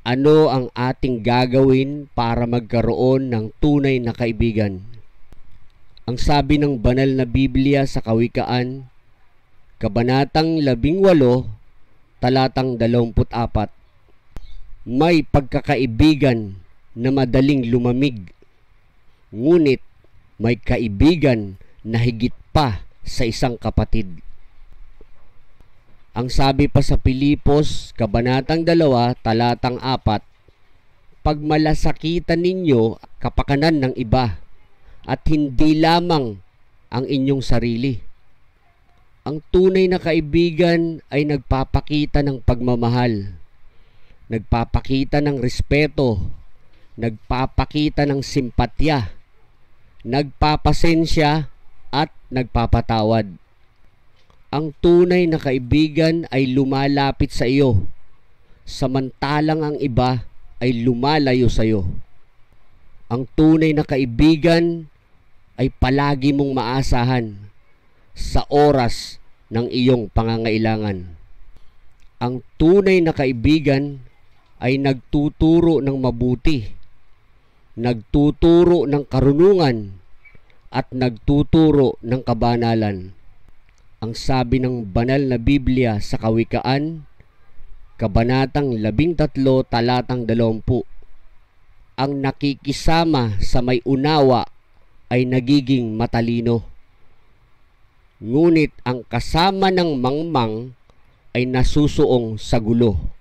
Ano ang ating gagawin para magkaroon ng tunay na kaibigan? Ang sabi ng banal na Biblia sa Kawikaan, Kabanatang 18, talatang 24, may pagkakaibigan na madaling lumamig, ngunit may kaibigan na higit pa sa isang kapatid. Ang sabi pa sa Pilipos, Kabanatang 2, talatang 4, pagmalasakitan ninyo kapakanan ng iba at hindi lamang ang inyong sarili. Ang tunay na kaibigan ay nagpapakita ng pagmamahal, nagpapakita ng respeto, nagpapakita ng simpatya, nagpapasensya at nagpapatawad. Ang tunay na kaibigan ay lumalapit sa iyo, samantalang ang iba ay lumalayo sa iyo. Ang tunay na kaibigan ay palagi mong maasahan sa oras ng iyong pangangailangan. Ang tunay na kaibigan ay nagtuturo ng mabuti, nagtuturo ng karunungan, at nagtuturo ng kabanalan. Ang sabi ng banal na Biblia sa Kawikaan, Kabanatang 13, talatang 20, ang nakikisama sa may unawa ay nagiging matalino, ngunit ang kasama ng mangmang ay nasusuong sa gulo.